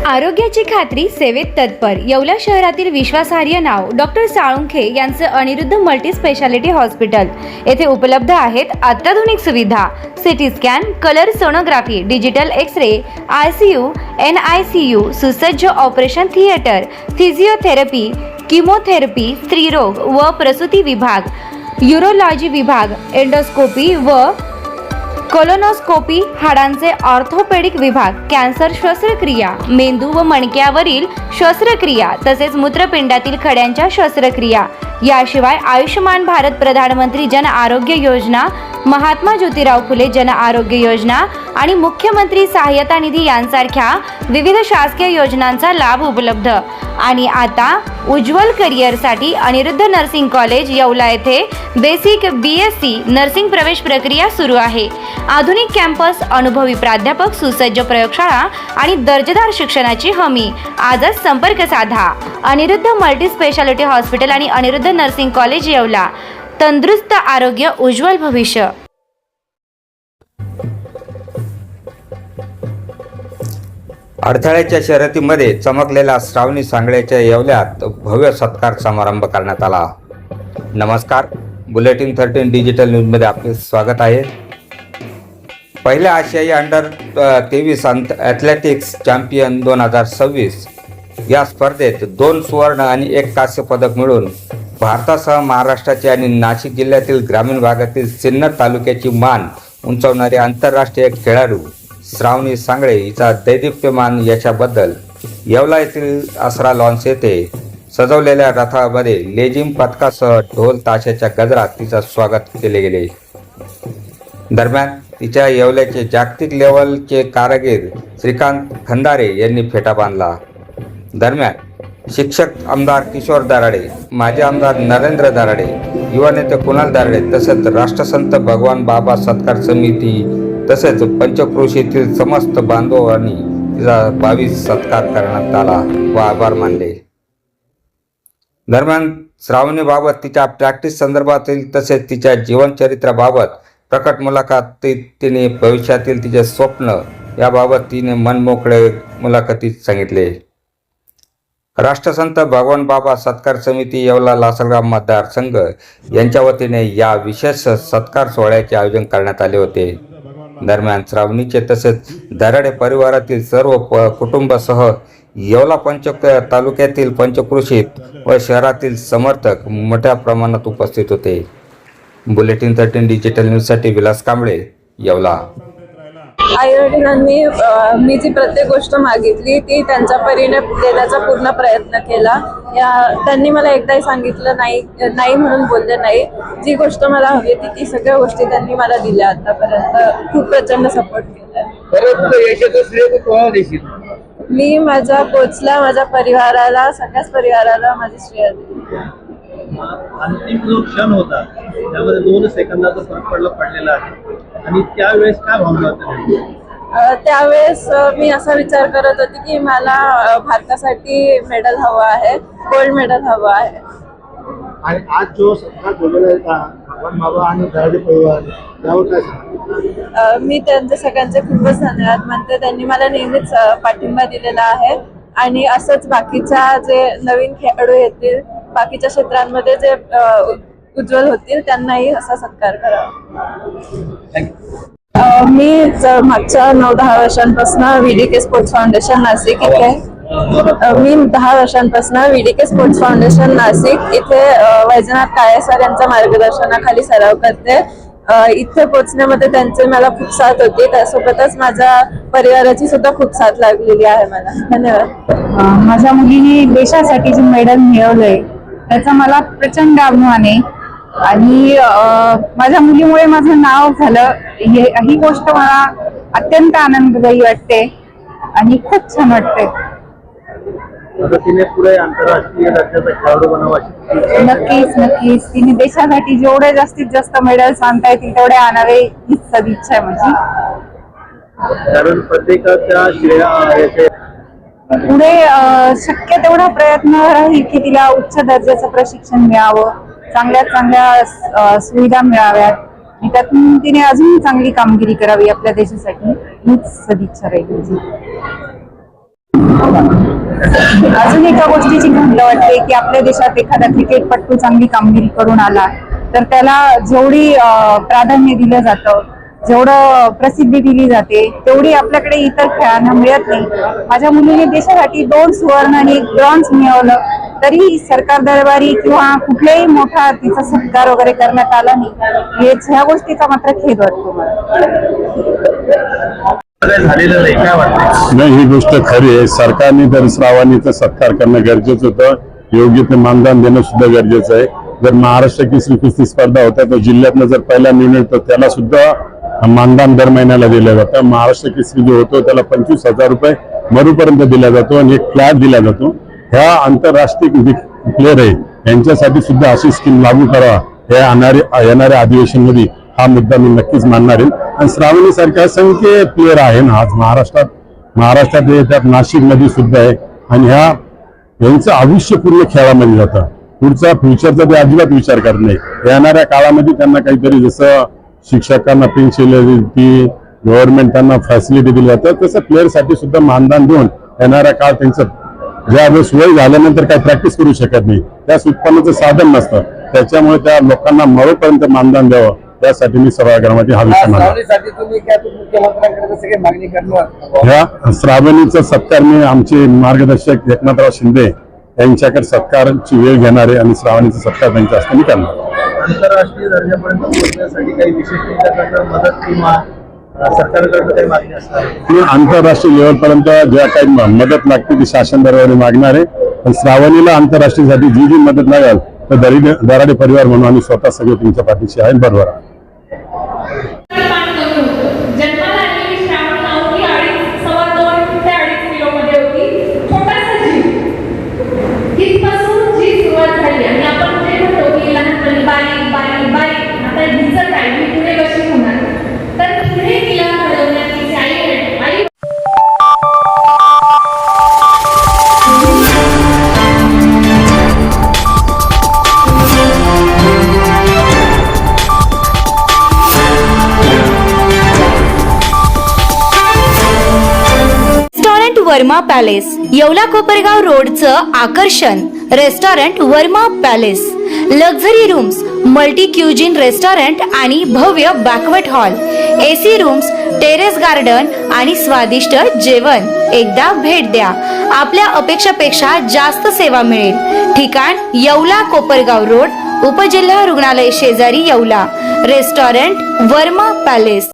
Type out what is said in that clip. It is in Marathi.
आरोग्याची खात्री सेवेत तत्पर येवला शहरातील विश्वासार्ह नाव डॉक्टर साळुंखे यांचं अनिरुद्ध मल्टी स्पेशालिटी हॉस्पिटल येथे उपलब्ध आहेत अत्याधुनिक सुविधा CT scan, colour sonography, digital X-ray, ICU, NICU, सुसज्ज ऑपरेशन थिएटर, फिजिओथेरपी, किमोथेरपी, स्त्रीरोग व प्रसूती विभाग, यूरोलॉजी विभाग, एंडोस्कोपी व कोलोनोस्कोपी, हाडांचे ऑर्थोपेडिक विभाग, कॅन्सर शस्त्रक्रिया, मेंदू व मणक्यावरील शस्त्रक्रिया तसेच मूत्रपिंडातील खड्यांच्या शस्त्रक्रिया, याशिवाय आयुष्यमान भारत प्रधानमंत्री जन आरोग्य योजना, महात्मा ज्योतिराव फुले जन आरोग्य योजना आणि मुख्यमंत्री सहायता निधी यांसारख्या विविध शासकीय योजनांचा लाभ उपलब्ध। आणि आता उज्ज्वल करिअरसाठी अनिरुद्ध नर्सिंग कॉलेज येवला येथे बेसिक BSc नर्सिंग प्रवेश प्रक्रिया सुरू आहे। आधुनिक कॅम्पस, अनुभवी प्राध्यापक, सुसज्ज प्रयोगशाळा आणि दर्जेदार शिक्षणाची हमी। आजच संपर्क साधा। अनिरुद्ध मल्टी स्पेशालिटी हॉस्पिटल आणि अनिरुद्ध नर्सिंग कॉलेज येवला। तंदुरुस्त आरोग्य, उज्ज्वल भविष्य। अडथळ्याच्या शर्यतीमध्ये चमकलेल्या श्रावणी सांगळेच्या येवल्यात भव्य सत्कार समारंभ करण्यात आला। नमस्कार, बुलेटिन 13 डिजिटल न्यूजमध्ये आपले स्वागत आहे। पहिल्या आशियाई अंडर 23 ॲथलेटिक्स चॅम्पियन 2026 या स्पर्धेत 2 सुवर्ण आणि 1 कांस्य पदक मिळून भारतासह महाराष्ट्राचे आणि नाशिक जिल्ह्यातील ग्रामीण भागातील सिन्नर तालुक्याची मान उंचावणारी आंतरराष्ट्रीय खेळाडू श्रावणी सांगळे हिचा दैदिप्यमान यशाबद्दल येवला येथील आसरा लॉन्स येथे सजवलेल्या रथामध्ये लेझिम पथकासह ढोल ताशाच्या गजरात तिचं स्वागत केले गेले। दरम्यान तिच्या येवल्याचे जागतिक लेवलचे कारागीर श्रीकांत खंदारे यांनी फेटा बांधला। दरम्यान शिक्षक आमदार किशोर दराडे, माजी आमदार नरेंद्र दराडे, युवा नेते कुणाल दराडे तसेच राष्ट्रसंत भगवान बाबा सत्कार समिती तसेच पंचक्रोशीतील समस्त बांधवांनी तिचा भावी सत्कार करण्यात आला व आभार मानले। दरम्यान श्रावणीबाबत तिच्या प्रॅक्टिस संदर्भातील तसेच तिच्या जीवनचरित्राबाबत प्रकट मुलाखतीत तिने भविष्यातील तिचे स्वप्न याबाबत तिने मनमोकळे मुलाखतीत सांगितले। राष्ट्रसंत भगवान बाबा सत्कार समिती येवला लासलगाव मतदारसंघ यांच्या वतीने या विशेष सत्कार सोहळ्याचे आयोजन करण्यात आले होते। दरम्यान श्रावणीचे तसेच दराडे परिवारातील सर्व कुटुंबासह येवला तालुक्यातील पंचक्रोशीत व शहरातील समर्थक मोठ्या प्रमाणात उपस्थित होते। बुलेटिन 13 डिजिटल न्यूजसाठी विलास कांबळे, येवला। आईवडिलांनी मी जी प्रत्येक गोष्ट मागितली ती त्यांच्या परीने देण्याचा पूर्ण प्रयत्न केला। त्यांनी मला एकदाही सांगितलं नाही म्हणून बोलले नाही। जी गोष्ट मला हवी ती सगळ्या गोष्टी त्यांनी मला दिल्या। आतापर्यंत खूप प्रचंड सपोर्ट केला। मी माझ्या कोचला, माझ्या परिवाराला, सगळ्याच परिवाराला माझे श्रेय देते। अंतिम जो क्षण होता त्यामध्ये 2 सेकंदाचा फरक पडलेला आहे आणि त्यावेळेस काय भावना होत्या? त्यावेळेस मी असा विचार करत होती की मला भारतासाठी मेडल हवं आहे, गोल्ड मेडल हवं आहे। आणि आज जो सत्कार बोललेला आहे भगवान बाबा आणि दराडे परिवार त्यावर काय? मी त्यांचे सगळ्यांचे खूपच धन्यवाद मानते। त्यांनी मला नेहमीच पाठिंबा दिलेला आहे आणि असंच बाकीच्या जे नवीन खेळाडू येतील, बाकीच्या क्षेत्रांमध्ये जे उज्ज्वल होतील त्यांनाही असा सत्कार करावा। मी मागच्या 9-10 वर्षांपासून VDK स्पोर्ट्स फाउंडेशन नाशिक इथे 10 वर्षांपासून VDK स्पोर्ट्स फाउंडेशन नाशिक इथे वैजनाथ काळे सर यांच्या मार्गदर्शनाखाली सराव करते। इथे पोहोचण्यामध्ये त्यांचे मला खूप साथ होती, त्यासोबतच माझ्या परिवाराची सुद्धा खूप साथ लागलेली आहे मला। धन्यवाद। माझ्या मुलीने देशासाठी जे मेडल मिळवलंय त्याचा मला प्रचंड अभिमान आहे आणि माझ्या मुलीमुळे माझं नाव झालं ही गोष्ट मला अत्यंत आनंददायी वाटते आणि खूप छान वाटते। तिने पुढे आंतरराष्ट्रीय दर्जाचा खेळाडू बनावा। नक्कीच तिने देशासाठी जेवढे जास्तीत जास्त मेडल्स आणता येतील तेवढे आणावे हीच सदिच्छा आहे माझी। कारण प्रत्येकाच्या पुढे शक्य तेवढा प्रयत्न राहील की तिला उच्च दर्जाचं प्रशिक्षण मिळावं, चांगल्या सुविधा मिळाव्यात आणि त्यातून तिने अजून चांगली कामगिरी करावी आपल्या देशासाठी हीच सदिच्छा राहील। अजून एका गोष्टीची खंत वाटते की आपल्या देशात एखादा क्रिकेटपटू चांगली कामगिरी करून आला तर त्याला जेवढी प्राधान्य दिलं जातं, जेवढं प्रसिद्धी दिली जाते तेवढी आपल्याकडे इतर खेळांना मिळत नाही. माझ्या मुलीने देशासाठी 2 सुवर्ण आणि 1 ब्रॉन्झ मिळवलं तरी सरकार दरबारी किंवा कुठल्याही मोठा तिचा सत्कार वगैरे करण्यात आला नाही. ह्या गोष्टीचा मात्र खेद वाटतो मला. काय झालेलं नाही, काय वाटतं? नाही, ही गोष्ट खरी आहे. सरकारने तर श्रावणीचा सत्कार करणं गरजेचं होतं. योग्य ते मानधन देणं सुद्धा गरजेचं आहे. जर महाराष्ट्र केसरी कुस्ती स्पर्धा होत्या तर जिल्ह्यातनं जर पहिला निर्णय तर त्याला सुद्धा मानधन दर महिन्याला दिलं जातं. महाराष्ट्र केसरी जो होतो त्याला 25,000 रुपये मरूपर्यंत दिला जातो आणि एक फ्लॅट दिला जातो. ह्या आंतरराष्ट्रीय प्लेअर आहे यांच्यासाठी सुद्धा अशी स्कीम लागू करावा. हे येणाऱ्या अधिवेशनमध्ये हा मुद्दा मी नक्कीच मांडणार आहे. आणि श्रावणी सारखे असंख्य प्लेअर आहे ना आज महाराष्ट्रात त्यात नाशिक मध्ये सुद्धा आहे आणि यांचं आयुष्य पूर्ण खेळामध्ये जातं. पुढचा फ्युचरचा ते अजिबात विचार करत नाही. येणाऱ्या काळामध्ये त्यांना काहीतरी जसं शिक्षकांना पेन्शन ती गव्हर्नमेंट त्यांना फॅसिलिटी दिली जातं तसं प्लेअरसाठी सुद्धा मानधन देऊन येणाऱ्या काळ त्यांचं ज्या वेळेस वय झाल्यानंतर काही प्रॅक्टिस करू शकत नाही त्यास उत्पन्नाचं साधन नसतं. त्याच्यामुळे त्या लोकांना मरोपर्यंत मानधन द्यावं यासाठी मी सभागृहामध्ये हा विषय मांडला. ह्या श्रावणीचा सत्कार मी आमचे मार्गदर्शक एकनाथराव शिंदे यांच्याकडे सत्कारची वेळ घेणार आहे आणि श्रावणीचा सत्कार त्यांच्या हस्ते मी करणार. आंतरराष्ट्रीय दर्जापर्यंत पोहोचण्यासाठी काही विशेष तुमच्याकडनं मदत किंवा सरकारकडनं काही मागणी असणार? मी आंतरराष्ट्रीय लेवलपर्यंत ज्या काही मदत लागते ती शासन दरबारी मागणार आहे. पण श्रावणीला आंतरराष्ट्रीयसाठी जी मदत लागेल तर दराडे परिवार म्हणून आम्ही स्वतः सगळे तुमच्या पाठीशी आहे. बरोबर आहे. जन्माला आलेली श्रावणी नाव ही 2.5 ते 2.5 किलोमध्ये होती. छोटासा जीव. तिथपासून जी सुरुवात झाली आणि आपण जे म्हणतो की लहानपणी बारीक बारीक बारीक आता हिचं काय मी पुढे कशी होणार तर पुढे तिला घडवण्यात तिची आई वर्मा पॅलेस येवला कोपरगाव रोडचं आकर्षण. Restaurant Varma palace, luxury rooms, multi cuisine restaurant आणि भव्य banquet hall, AC rooms, terrace garden आणि स्वादिष्ट जेवण. एकदा भेट द्या. आपल्या अपेक्षेपेक्षा जास्त सेवा मिळेल. ठिकाण येवला कोपरगाव रोड, उपजिल्हा रुग्णालय शेजारी येवला. Restaurant Varma palace.